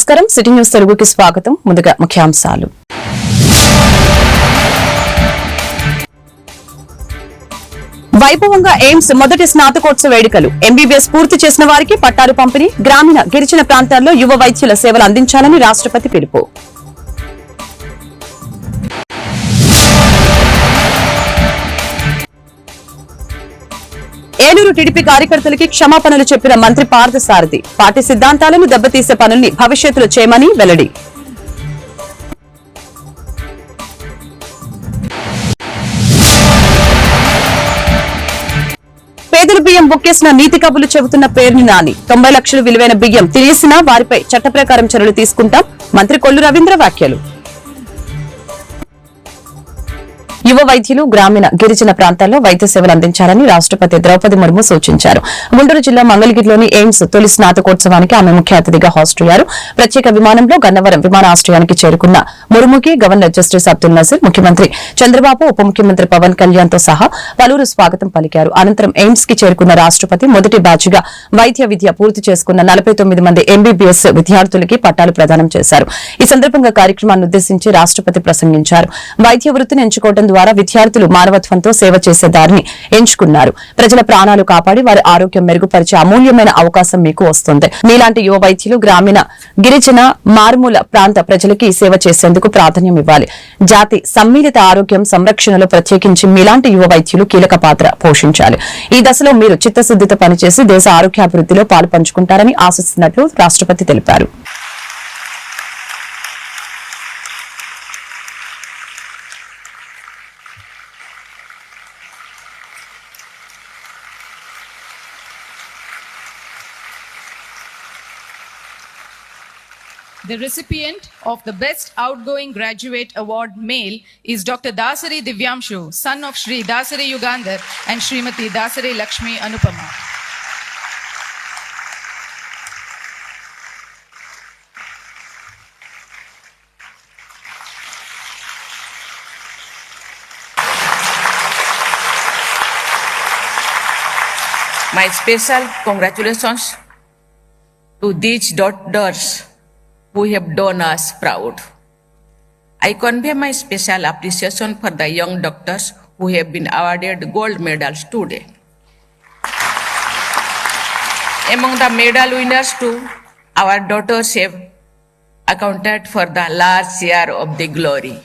నమస్కారం city news తెలుగుకి స్వాగతం. ముందుగా ముఖ్యాంశాలు. వైభవంగా ఎయిమ్స్ మొదటి స్నాతకోత్సవ వేడుకలు. ఎంబీబీఎస్ పూర్తి చేసిన వారికి పట్టాలు పంపిణీ. గ్రామీణ గిరిజన ప్రాంతాల్లో యువ వైద్యుల సేవలు అందించాలని రాష్ట్రపతి పిలుపు. ఏలూరు టీడీపీ కార్యకర్తలకి క్షమాపణలు చెప్పిన మంత్రి పార్థసారథి. పార్టీ సిద్ధాంతాలను దెబ్బతీసే పనుల్ని భవిష్యత్తులో చేయమని వెల్లడి. పేదల బియ్యం బుక్కేసిన నీతి కబులు చెబుతున్న పేర్ని నాని. 90 లక్షలు విలువైన బియ్యం తినేసినా వారిపై చట్ట ప్రకారం చర్యలు తీసుకుంటాం. మంత్రి కొల్లు రవీంద్ర వ్యాఖ్యలు. యువ వైద్యులు గ్రామీణ గిరిజన ప్రాంతాల్లో వైద్య సేవలు అందించాలని రాష్ట్రపతి ద్రౌపది ముర్ము సూచించారు. గుంటూరు జిల్లా మంగళగిరిలోని ఎయిమ్స్ తొలి స్నాతకోత్సవానికి ఆమె ముఖ్య అతిథిగా హాజరయ్యారు. ప్రత్యేక విమానంలో గన్నవరం విమానాశ్రయానికి చేరుకున్న ముర్ముకి గవర్నర్ జస్టిస్ అబ్దుల్ నజీర్, ముఖ్యమంత్రి చంద్రబాబు, ఉప ముఖ్యమంత్రి పవన్ కళ్యాణ్ తో సహా పలువురు స్వాగతం పలికారు. అనంతరం ఎయిమ్స్ కి చేరుకున్న రాష్ట్రపతి మొదటి బ్యాచ్ గా వైద్య విద్య పూర్తి చేసుకున్న 49 మంది ఎంబీబీఎస్ విద్యార్థులకి పట్టాలు ప్రదానం చేశారు. ఈ సందర్భంగా కార్యక్రమాన్ని ఉద్దేశించి రాష్ట్రపతి ప్రసంగించారు. వైద్య వృత్తిని ఎంచుకోవడం ద్వారా విద్యార్థులు మానవత్వంతో సేవ చేసే దారిని ఎంచుకున్నారు. ప్రజల ప్రాణాలు కాపాడి వారి ఆరోగ్యం మెరుగుపరిచే అమూల్యమైన అవకాశం మీకు వస్తుంది. మీలాంటి యువ వైద్యులు గ్రామీణ గిరిజన మారుమూల ప్రాంత ప్రజలకి సేవ చేసేందుకు ప్రాధాన్యం ఇవ్వాలి. జాతి సమ్మిళిత ఆరోగ్యం సంరక్షణలో ప్రత్యేకించి మీలాంటి యువ వైద్యులు కీలక పాత్ర పోషించాలి. ఈ దశలో మీరు చిత్తశుద్దితో పనిచేసి దేశ ఆరోగ్యాభివృద్దిలో పాలు పంచుకుంటారని ఆశిస్తున్నట్లు రాష్ట్రపతి తెలిపారు. The recipient of the Best Outgoing Graduate Award male is Dr. Dasari Divyamshu, son of Shri Dasari Yugandhar and Srimati Dasari Lakshmi Anupama. My special congratulations to these daughters who have done us proud. I convey my special appreciation for the young doctors who have been awarded gold medals today. Among the medal winners too, our daughters have accounted for the large share of the glory.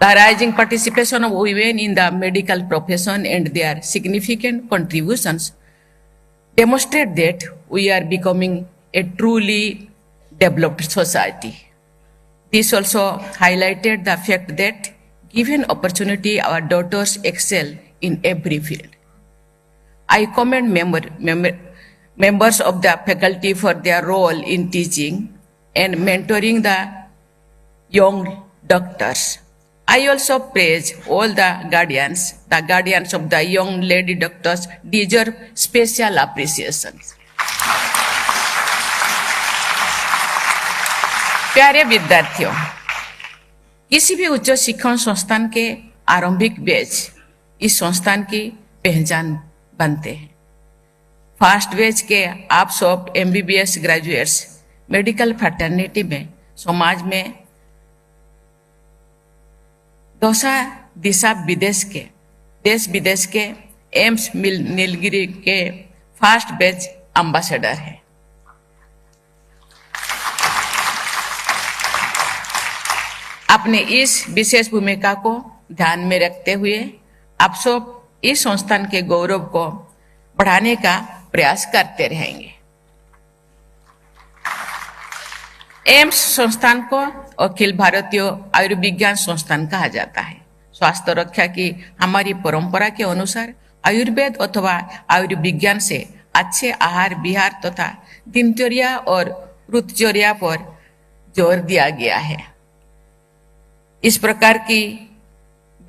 The rising participation of women in the medical profession and their significant contributions demonstrate that we are becoming a truly developed society. This also highlighted the fact that given opportunity, our daughters excel in every field. I commend members of the faculty for their role in teaching and mentoring the young doctors. I also praise all the guardians of the young lady doctors deserve special appreciation. प्यारे विद्यार्थियों, किसी भी उच्च शिक्षण संस्थान के आरंभिक batch इस संस्थान की पहचान बनते हैं. फर्स्ट बैच के आप सब एमबीबीएस ग्रेजुएट्स मेडिकल फ्रेटर्निटी में समाज में देश विदेश के एम्स नीलगिरी के फर्स्ट बैच एम्बेसडर है. अपने इस विशेष भूमिका को ध्यान में रखते हुए आप सब इस संस्थान के गौरव को बढ़ाने का प्रयास करते रहेंगे. एम्स संस्थान को अखिल भारतीय आयुर्विज्ञान संस्थान कहा जाता है. स्वास्थ्य रक्षा की हमारी परंपरा के अनुसार आयुर्वेद अथवा आयुर्विज्ञान से अच्छे आहार विहार तथा दिनचर्या और ऋतुचर्या पर जोर दिया गया है. इस प्रकार की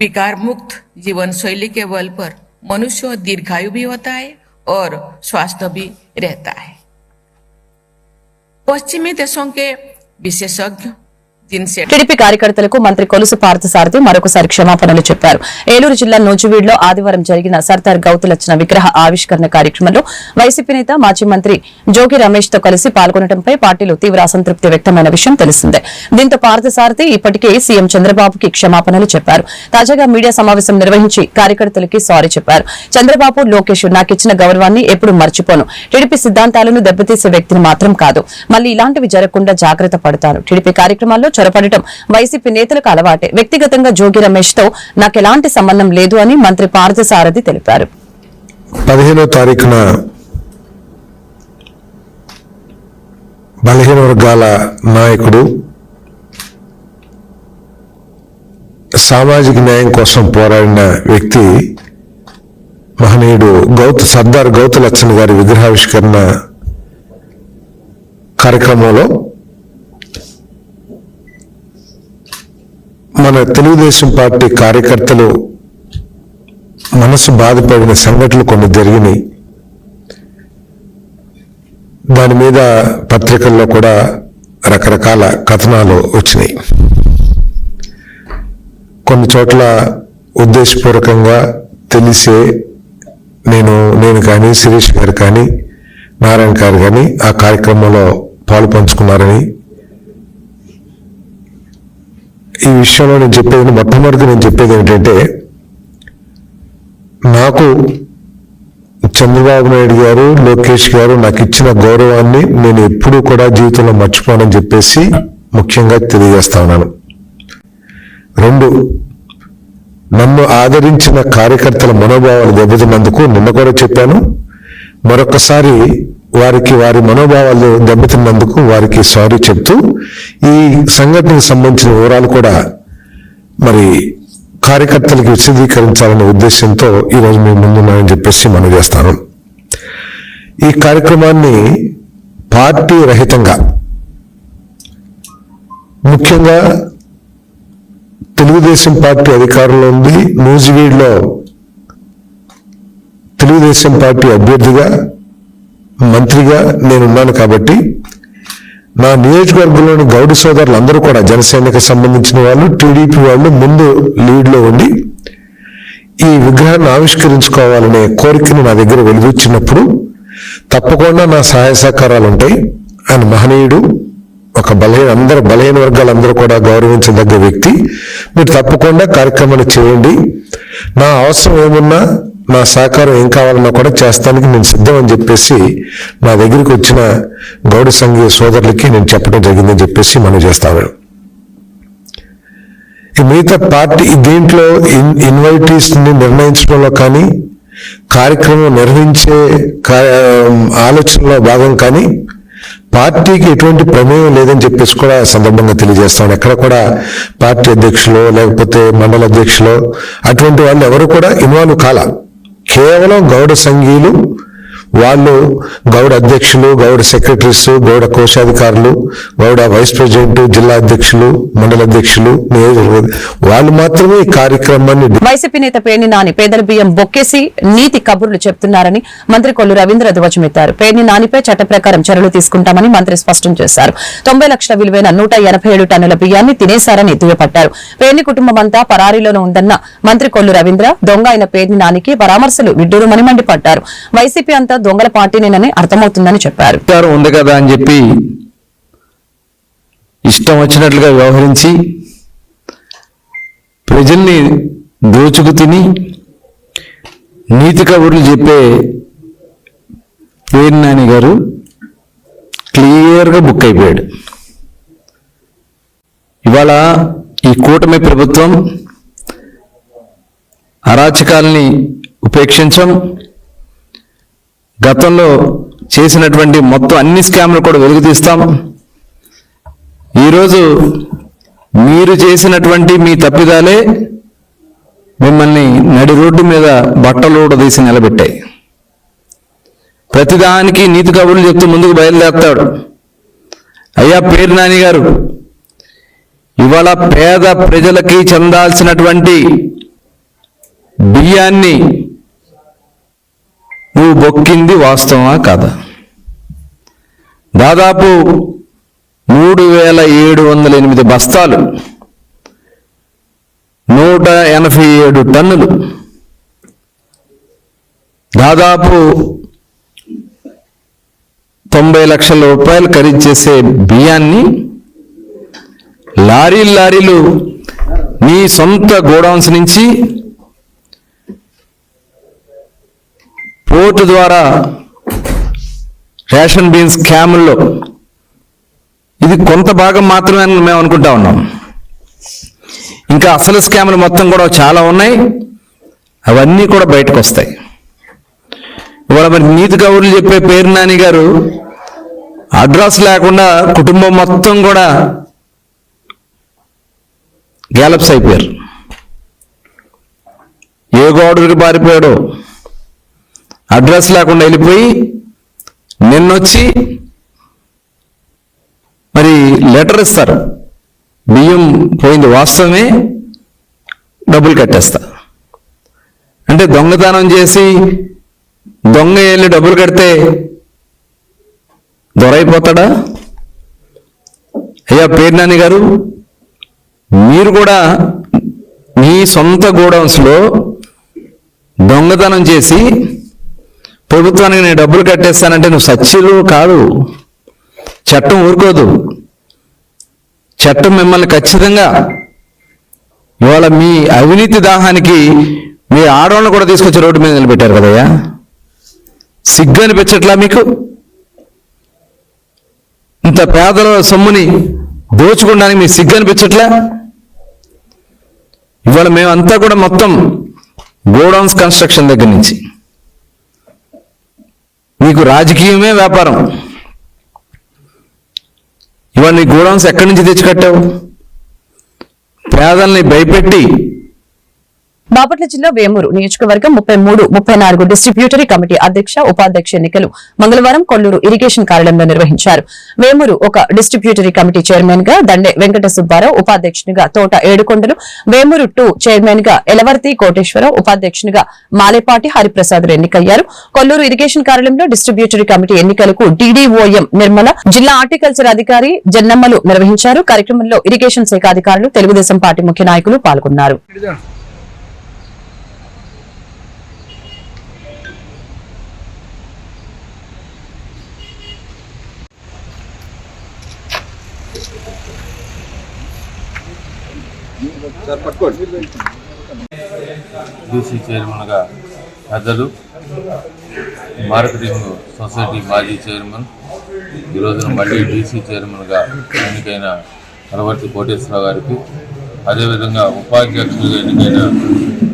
विकार मुक्त जीवन शैली के बल पर मनुष्य दीर्घायु भी होता है और स्वस्थ भी रहता है. पश्चिमी देशों के विशेषज्ञ sincere. టీడీపీ కార్యకర్తలకు మంత్రి కొలుసు పార్థసారథి మరొకసారి క్షమాపణలు చెప్పారు. ఏలూరు జిల్లా నూజివీడులో ఆదివారం జరిగిన సర్దార్ గౌతులచ్చన విగ్రహ ఆవిష్కరణ కార్యక్రమంలో వైసీపీ నేత మాజీ మంత్రి జోగి రమేష్ తో కలిసి పాల్గొనడంపై పార్టీలో తీవ్ర అసంతృప్తి వ్యక్తమైన విషయం తెలిసిందే. దీంతో పార్థసారథి ఇప్పటికే సీఎం చంద్రబాబుకి క్షమాపణలు చెప్పారు. తాజాగా మీడియా సమావేశం నిర్వహించి కార్యకర్తలకి సారీ చెప్పారు. చంద్రబాబు, లోకేష్ నాకిచ్చిన గౌరవాన్ని ఎప్పుడు మర్చిపోను. టీడీపీ సిద్ధాంతాలను దెబ్బతీసే వ్యక్తిని మాత్రం కాదు. మళ్లీ ఇలాంటివి జరగకుండా జాగ్రత్త పడతాను. టీడీపీ కార్యక్రమాల్లో చొరపడటం వైసీపీ నేతలకు అలవాటే. వ్యక్తిగతంగా జోగి రమేష్ తో నాకెలాంటి సంబంధం లేదు అని మంత్రి పార్థసారథి తెలిపారు. 15వ తారీఖున బలహీన వర్గాల నాయకుడు, సామాజిక న్యాయం కోసం పోరాడిన వ్యక్తి మహనీయుడు సర్దార్ గౌతులచ్చన్ గారి విగ్రహావిష్కరణ కార్యక్రమంలో మన తెలుగుదేశం పార్టీ కార్యకర్తలు మనసు బాధపడిన సంఘటనలు కొన్ని జరిగినాయి. దాని మీద పత్రికల్లో కూడా రకరకాల కథనాలు వచ్చినాయి. కొన్ని చోట్ల ఉద్దేశపూర్వకంగా తెలిసే నేను కానీ శిరీష్ గారు కానీ నారాయణ గారు కానీ ఆ కార్యక్రమంలో పాలు పంచుకున్నారని, ఈ విషయంలో మొట్టమొదటి నేను చెప్పేది ఏంటంటే, నాకు చంద్రబాబు నాయుడు గారు, లోకేష్ గారు నాకు ఇచ్చిన గౌరవాన్ని నేను ఎప్పుడూ కూడా జీవితంలో మర్చిపోనని చెప్పేసి ముఖ్యంగా తెలియజేస్తా ఉన్నాను. 2, నన్ను ఆదరించిన కార్యకర్తల మనోభావాలు దెబ్బతిన్నందుకు నిన్న కూడా చెప్పాను. మరొకసారి వారి మనోభావాలు దెబ్బతిన్నందుకు వారికి సారీ చెప్తూ ఈ సంఘటనకు సంబంధించిన వివరాలు కూడా మరి కార్యకర్తలకు విశదీకరించాలనే ఉద్దేశంతో ఈరోజు మీ ముందున్నానని చెప్పేసి మనం చేస్తాను. ఈ కార్యక్రమాన్ని పార్టీ రహితంగా, ముఖ్యంగా తెలుగుదేశం పార్టీ అధికారంలో ఉంది, నూజివీడులో తెలుగుదేశం పార్టీ అభ్యర్థిగా, మంత్రిగా నేనున్నాను కాబట్టి నా నియోజకవర్గంలోని గౌడ సోదరులు అందరూ కూడా జనసేనకు సంబంధించిన వాళ్ళు, టీడీపీ వాళ్ళు ముందు లీడ్లో ఉండి ఈ విగ్రహాన్ని ఆవిష్కరించుకోవాలనే కోరికను నా దగ్గర వెలుగుచ్చినప్పుడు తప్పకుండా నా సహాయ సహకారాలు ఉంటాయి. ఆయన మహనీయుడు, ఒక బలహీన వర్గాలందరూ కూడా గౌరవించదగ్గ వ్యక్తి. మీరు తప్పకుండా కార్యక్రమాన్ని చేయండి. నా అవసరం ఏమున్నా, నా సహకారం ఏం కావాలన్నా కూడా చేస్తానికి నేను సిద్ధం అని చెప్పేసి నా దగ్గరికి వచ్చిన గౌడ సంఘీయ సోదరులకి నేను చెప్పడం జరిగిందని చెప్పేసి మనం చేస్తాను. ఈ మిగతా పార్టీ దీంట్లో ఇన్వైటీస్ ని నిర్ణయించడంలో కానీ, కార్యక్రమం నిర్వహించే ఆలోచనలో భాగం కానీ పార్టీకి ఎటువంటి ప్రమేయం లేదని చెప్పేసి కూడా సందర్భంగా తెలియజేస్తాను. ఎక్కడ కూడా పార్టీ అధ్యక్షులు లేకపోతే మండల అధ్యక్షులు అటువంటి వాళ్ళు ఎవరు కూడా ఇన్వాల్వ్ కాల. కేవలం గౌడ సంఘీయులు, వాళ్ళు గౌడ అధ్యక్షులు, గౌడ సెక్రటరీస్, గౌడ కోశాధికారులు, గౌడ వైస్ ప్రెసిడెంట్, జిల్లా అధ్యక్షులు, మండల అధ్యక్షులు, వాళ్ళు మాత్రమే ఈ కార్యక్రమాన్ని. వైసీపీ నేత పేర్ని నాని పేదల బియ్యం బొక్కేసి నీతి కబుర్లు చెప్తున్నారని మంత్రి కొల్లు రవీంద్ర ధ్వజమెత్తారు. పేర్ని నానిపై చట్ట ప్రకారం చర్యలు తీసుకుంటామని మంత్రి స్పష్టం చేశారు. 90 లక్షల విలువైన 187 టన్నుల బియ్యాన్ని తినేశారని దుయ్యపట్టారు. పేర్ని కుటుంబం అంతా పరారీలోనే ఉందన్న మంత్రి కొల్లు రవీంద్ర దొంగ అయిన పేర్ని నానికి పరామర్శలు విడ్డూరమని మండిపడ్డారు. వైసీపీ అంతా దొంగల పార్టీనేనని అర్థమవుతుందని చెప్పారు. ఉంది కదా అని చెప్పి ఇష్టం వచ్చినట్లుగా వ్యవహరించి ప్రజల్ని దోచుకు తిని నీతి కబుర్లు చెప్పే పేర్ని నాని గారు క్లియర్గా బుక్ అయిపోయాడు. ఇవాళ ఈ కూటమి ప్రభుత్వం అరాచకాల్ని ఉపేక్షించం, గతంలో చేసినటువంటి మొత్తం అన్ని స్కామ్లు కూడా వెలుగు తీస్తాం. ఈరోజు మీరు చేసినటువంటి మీ తప్పిదాలే మిమ్మల్ని నడి రోడ్డు మీద బట్టలు తీసి నిలబెట్టాయి. ప్రతిదానికి నీతి కబుర్లు చెప్తూ ముందుకు బయలుదేరుతాడు. అయ్యా పేర్ని నాని గారు, ఇవాళ పేద ప్రజలకి చెందాల్సినటువంటి బియ్యాన్ని నువ్వు బొక్కింది వాస్తవమా కాదా? దాదాపు 3,708 బస్తాలు, 187 టన్నులు, దాదాపు 90 లక్షల రూపాయలు ఖరీదు చేసే బియ్యాన్ని లారీలు నీ సొంత గోడౌన్స్ నుంచి పోర్టు ద్వారా రేషన్ బియ్యం స్కాముల్లో ఇది కొంత భాగం మాత్రమే అని మేము అనుకుంటా ఉన్నాం. ఇంకా అసలు స్కాములు మొత్తం కూడా చాలా ఉన్నాయి. అవన్నీ కూడా బయటకు వస్తాయి. ఇవాళ మరి నీతి కబుర్లు చెప్పే పేరు నాని గారు అడ్రస్ లేకుండా కుటుంబం మొత్తం కూడా గ్యాలప్స్ అయిపోయారు. ఏ గోడకి పారిపోయాడో అడ్రస్ లేకుండా వెళ్ళిపోయి నిన్నొచ్చి మరి లెటర్ ఇస్తారు, బియ్యం పోయింది వాస్తవమే, డబ్బులు కట్టేస్తా అంటే దొంగతనం చేసి దొంగ వెళ్ళి డబ్బులు కడితే దొరైపోతాడా? అయ్యా పేర్నాని గారు, మీరు కూడా మీ సొంత గోడౌన్స్లో దొంగతనం చేసి ప్రభుత్వానికి నేను డబ్బులు కట్టేస్తానంటే నువ్వు సత్యులు కాదు. చట్టం ఊరుకోదు. చట్టం మిమ్మల్ని ఖచ్చితంగా ఇవాళ మీ అవినీతి దాహానికి మీ ఆడవాళ్ళను కూడా తీసుకొచ్చి రోడ్డు మీద నిలబెట్టారు కదయ్యా. సిగ్గు అనిపించట్లా మీకు? ఇంత పేదల సొమ్ముని దోచుకోవడానికి మీకు సిగ్గు అనిపించట్లా? ఇవాళ మేమంతా కూడా మొత్తం గోడౌన్స్ కన్స్ట్రక్షన్ దగ్గర నుంచి మీకు రాజకీయమే వ్యాపారం. ఇవాళ నీ గోడౌన్స్ ఎక్కడి నుంచి తెచ్చి కట్టావు? పేదల్ని భయపెట్టి. బాపట్ల జిల్లా వేమూరు నియోజకవర్గం 33, 34 డిస్ట్రిబ్యూటరీ కమిటీ అధ్యక్ష, ఉపాధ్యక్ష ఎన్నికలు మంగళవారం కొల్లూరు ఇరిగేషన్ కార్యాలయంలో నిర్వహించారు. వేమూరు ఒక డిస్ట్రిబ్యూటరీ కమిటీ చైర్మన్ గా దండే వెంకట సుబ్బారావు, ఉపాధ్యక్షునిగా తోట ఏడుకొండలు, వేమూరు 2 చైర్మన్ గా ఎలవర్తి కోటేశ్వరరావు, ఉపాధ్యక్షునిగా మాలేపాటి హరిప్రసాదులు ఎన్నికయ్యారు. కొల్లూరు ఇరిగేషన్ కార్యాలయంలో డిస్ట్రిబ్యూటరీ కమిటీ ఎన్నికలకు DDOM నిర్మల, జిల్లా హార్టికల్చర్ అధికారి జన్నమ్మలు నిర్వహించారు. కార్యక్రమంలో ఇరిగేషన్ శాఖ అధికారులు, తెలుగుదేశం పార్టీ ముఖ్య నాయకులు పాల్గొన్నారు. డీసీ చైర్మన్గా పెద్దలు, మార్కెటింగ్ సొసైటీ మాజీ చైర్మన్, ఈ రోజున మళ్ళీ డీసీ చైర్మన్గా ఎన్నికైన ఎలవర్తి కోటేశ్వరరావు గారికి, అదేవిధంగా ఉపాధ్యక్షులుగా ఎన్నికైన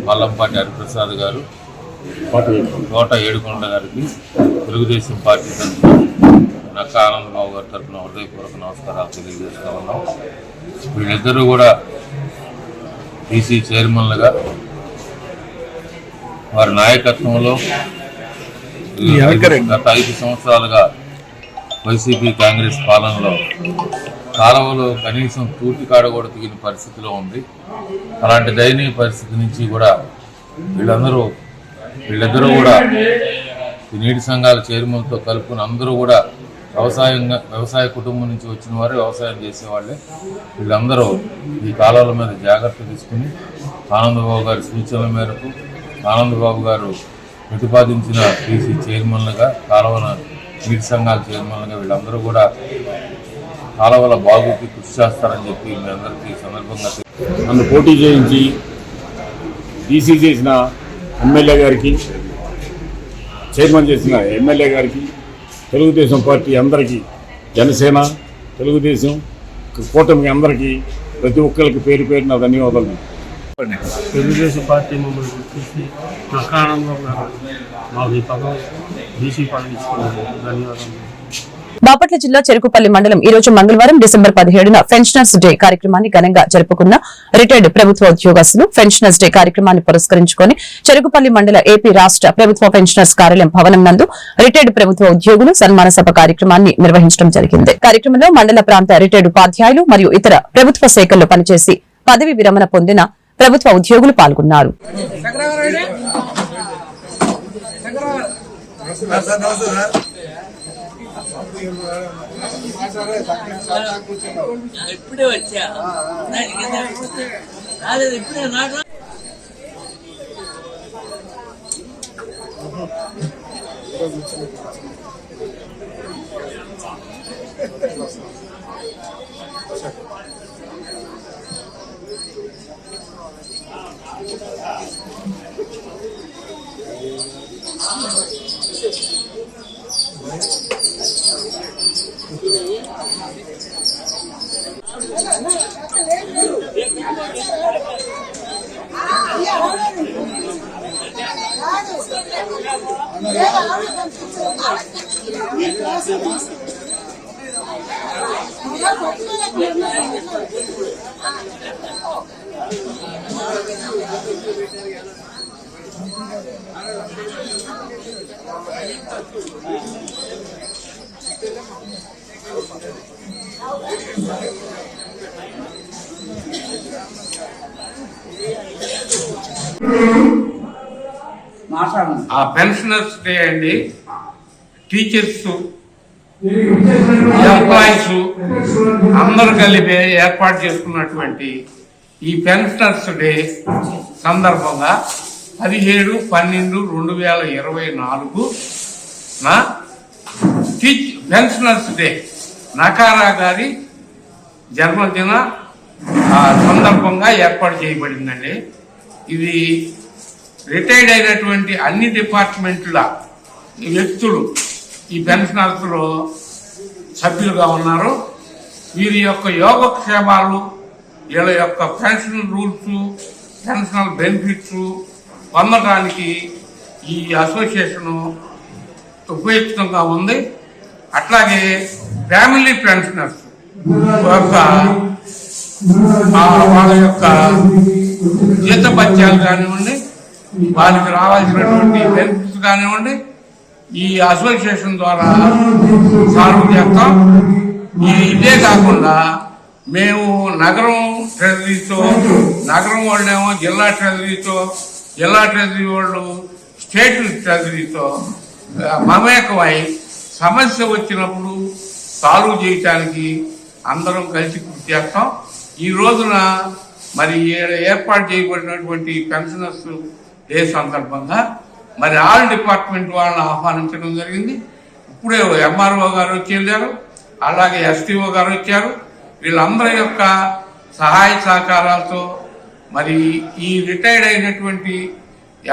మల్లంపాటి హరిప్రసాద్ గారు, తోట ఏడుకొండ గారికి తెలుగుదేశం పార్టీ తరఫున నక్కా ఆనందరావు గారి తరఫున హృదయపూర్వక నమస్కారాలు తెలియజేస్తూ ఉన్నాం. వీళ్ళిద్దరూ కూడా డీసీ చైర్మన్లుగా వారి నాయకత్వంలో గత 5 సంవత్సరాలుగా వైసీపీ కాంగ్రెస్ పాలనలో కాలువలో కనీసం తూటికాడ కూడా తిగిన పరిస్థితిలో ఉంది. అలాంటి దయనీయ పరిస్థితి నుంచి కూడా వీళ్ళిద్దరూ కూడా ఈ నీటి సంఘాల చైర్మన్తో కలుపుకుని అందరూ కూడా వ్యవసాయ కుటుంబం నుంచి వచ్చిన వారు, వ్యవసాయం చేసేవాళ్ళే. వీళ్ళందరూ ఈ కాలువల మీద జాగ్రత్త తీసుకుని ఆనందబాబు గారి సూచనల మేరకు ఆనందబాబు గారు ప్రతిపాదించిన డీసీ చైర్మన్లుగా, కాలువల నీటి సంఘాల చైర్మన్లుగా వీళ్ళందరూ కూడా కాలువల బాగుకి కృషి చేస్తారని చెప్పి మీ అందరికీ సందర్భంగా నన్ను పోటీ చేయించి డీసీ చేసిన ఎమ్మెల్యే గారికి, చైర్మన్ చేసిన ఎమ్మెల్యే గారికి, తెలుగుదేశం పార్టీ అందరికీ, జనసేన, తెలుగుదేశం కూటమి అందరికీ, ప్రతి ఒక్కరికి పేరు పేరున ధన్యవాదాలు. తెలుగుదేశం పార్టీ మమ్మల్ని గుర్తించి నక్కా ఆనందరావు గారు మాకు ఈ పదం డీసీ పదవి ఇచ్చుకున్నారు. ధన్యవాదాలు. బాపట్ల జిల్లా చెరుకుపల్లి మండలం ఈ రోజు మంగళవారం డిసెంబర్ 17న పెన్షనర్స్ డే కార్యక్రమాన్ని ఘనంగా జరుపుకున్న రిటైర్డ్ ప్రభుత్వ ఉద్యోగస్తులు పెన్షనర్స్ డే కార్యక్రమాన్ని పురస్కరించుకుని చెరుకుపల్లి మండల ఏపీ రాష్ట్ర ప్రభుత్వ పెన్షనర్స్ కార్యాలయం భవనం నందు రిటైర్డ్ ప్రభుత్వ ఉద్యోగులు సన్మాన సభ కార్యక్రమాన్ని నిర్వహించడం జరిగింది. కార్యక్రమంలో మండల ప్రాంత రిటైర్డ్ ఉపాధ్యాయులు మరియు ఇతర ప్రభుత్వ శాఖల్లో పనిచేసి పదవి విరమణ పొందిన ప్రభుత్వ ఉద్యోగులు పాల్గొన్నారు. ఇప్పుడే వచ్చా రాలేదు, ఇప్పుడే నాకు ఆ పెన్షనర్స్ డే అండి, టీచర్స్, ఎంప్లాయీస్ అందరు కలిపి ఏర్పాటు చేసుకున్నటువంటి ఈ పెన్షనర్స్ డే సందర్భంగా 17/12/2024 పెన్షనర్స్ డే నకారా గారి జన్మదిన సందర్భంగా ఏర్పాటు చేయబడిందండి. ఇది రిటైర్డ్ అయినటువంటి అన్ని డిపార్ట్మెంట్ల వ్యక్తులు ఈ పెన్షనర్స్ లో సభ్యులుగా ఉన్నారు. వీరి యొక్క యోగక్షేమాలు, వీళ్ళ యొక్క పెన్షన్ రూల్స్, పెన్షనల్ బెనిఫిట్స్ పొందడానికి ఈ అసోసియేషన్ ఉపయుక్తంగా ఉంది. అట్లాగే ఫ్యామిలీ పెన్షనర్స్ వాళ్ళ యొక్క జీతభత్యాలు కానివ్వండి, వారికి రావాల్సినటువంటి బెనిఫిట్స్ కానివ్వండి, ఈ అసోసియేషన్ ద్వారా సాల్వ్ చేస్తాం. ఇదే కాకుండా మేము నగరం ట్రెజరీతో, నగరం వాళ్ళేమో జిల్లా ట్రెజరీతో, జిల్లా ట్రెజరీ వాళ్ళు స్టేట్ ట్రెజరీతో మమేకమై సమస్య వచ్చినప్పుడు సాల్వ్ చేయటానికి అందరం కలిసి కృషి చేస్తాం. ఈ రోజున మరి ఏర్పాటు చేయబడినటువంటి పెన్షనర్స్ డే సందర్భంగా మరి ఆల్ డిపార్ట్మెంట్ వాళ్ళని ఆహ్వానించడం జరిగింది. ఇప్పుడే ఎంఆర్ఓ గారు వచ్చి వెళ్ళారు, అలాగే ఎస్టీఓ గారు వచ్చారు. వీళ్ళందరి యొక్క సహాయ సహకారాలతో మరి ఈ రిటైర్డ్ అయినటువంటి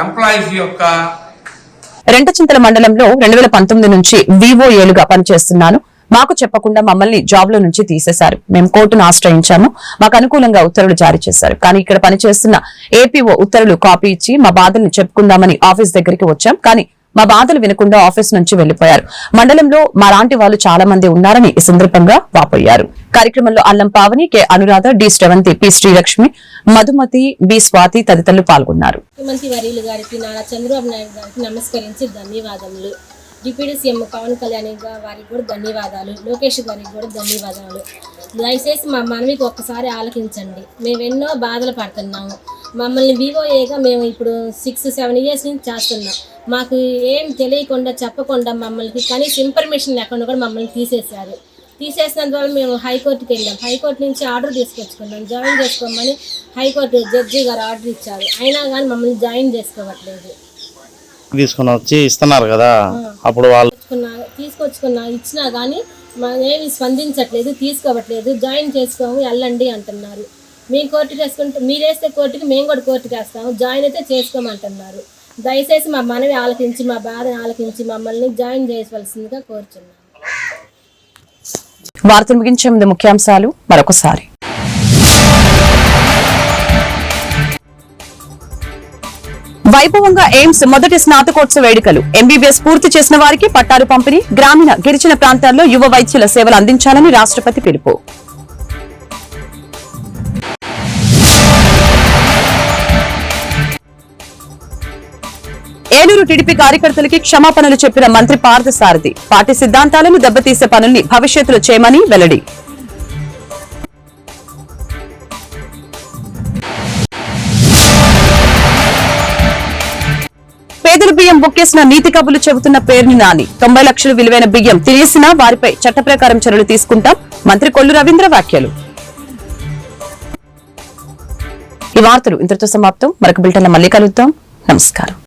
ఎంప్లాయీస్ యొక్క రెంటచింతల మండలంలో 2019 నుంచి VOAలుగా పనిచేస్తున్నాను. మాకు చెప్పకుండా మమ్మల్ని జాబ్ లో నుంచి తీసేశారు. మేము కోర్టును ఆశ్రయించాము. మాకు అనుకూలంగా ఉత్తర్వులు జారీ చేశారు. కానీ ఇక్కడ పనిచేస్తున్న APO ఉత్తర్వులు కాపీ ఇచ్చి మా బాధల్ని చెప్పుకుందామని ఆఫీస్ దగ్గరికి వచ్చాం. కానీ మా బాధలు వినకుండా ఆఫీస్ నుంచి వెళ్లిపోయారు. మండలంలో మాలాంటి వాళ్ళు చాలా మంది ఉన్నారని ఈ సందర్భంగా వాపోయారు. కార్యక్రమంలో అల్లం Pavani, K Anuradha, D Sravanthi, P Srilakshmi, Madhumati, B Swathi తదితరులు పాల్గొన్నారు. ముఖ్యమంత్రి వర్యులు గారికి, నారా చంద్రబాబు నాయుడు గారికి నమస్కరించి ధన్యవాదములు. డిప్యూటీ సీఎం పవన్ కళ్యాణ్ వారికి కూడా ధన్యవాదాలు. లోకేష్ గారికి కూడా ధన్యవాదాలు. దయచేసి మా మనవికి ఒక్కసారి ఆలకించండి. మేము ఎన్నో బాధలు పడుతున్నాము. మమ్మల్ని VOAగా మేము ఇప్పుడు 6-7 ఇయర్స్ నుంచి చేస్తున్నాం. మాకు ఏం తెలియకుండా చెప్పకుండా మమ్మల్ని కనీసం ఇన్ఫర్మేషన్ లేకుండా కూడా మమ్మల్ని తీసేశారు. తీసేసినందువల్ల మేము హైకోర్టుకి వెళ్ళాం. హైకోర్టు నుంచి ఆర్డర్ తీసుకొచ్చుకున్నాం. జాయిన్ చేసుకోమని హైకోర్టు జడ్జి గారు ఆర్డర్ ఇచ్చారు. అయినా కానీ మమ్మల్ని జాయిన్ చేసుకోవట్లేదు. తీసుకుని వచ్చి ఇస్తున్నారు కదా, అప్పుడు వాళ్ళు తీసుకొచ్చుకున్నా ఇచ్చినా కానీ ఏమి స్పందించట్లేదు, తీసుకోవట్లేదు. జాయిన్ చేసుకోము, వెళ్ళండి అంటున్నారు. మేము కోర్టుకి వేసుకుంటే మీరు వేస్తే కోర్టుకి మేము కూడా కోర్టుకి వేస్తాము, జాయిన్ అయితే చేసుకోమంటున్నారు. దయచేసి మా మనవి ఆలకించి, మా బాధను ఆలకించి మమ్మల్ని జాయిన్ చేయవలసిందిగా కోరుచున్నాము. వార్తలు ముగించే ముందు ముఖ్యాంశాలు మరొకసారి. వైభవంగా ఎయిమ్స్ మొదటి స్నాతకోత్సవ వేడుకలు. MBBS పూర్తి చేసిన వారికి పట్టాలు పంపిణీ. గ్రామీణ గిరిజన ప్రాంతాల్లో యువ వైద్యుల సేవలు అందించాలని రాష్ట్రపతి పిలుపు. ఏలూరు టీడీపీ కార్యకర్తలకి క్షమాపణలు చెప్పిన మంత్రి పార్థసారథి. పార్టీ సిద్ధాంతాలను దెబ్బతీసే పనుల్ని భవిష్యత్తులో చేయమని వెల్లడి. పేదల బియ్యం బొక్కేసిన నీతి కబులు చెబుతున్న పేర్ని నాని 90 లక్షలు విలువైన బియ్యం తినేసినా వారిపై చట్ట ప్రకారం చర్యలు తీసుకుంటాం మంత్రి కొల్లు రవీంద్ర వ్యాఖ్యలు. ఈ వార్తలు ఇంతటితో సమాప్తం. మరొక బులెటిన్లో మళ్ళీ కలుద్దాం. నమస్కారం.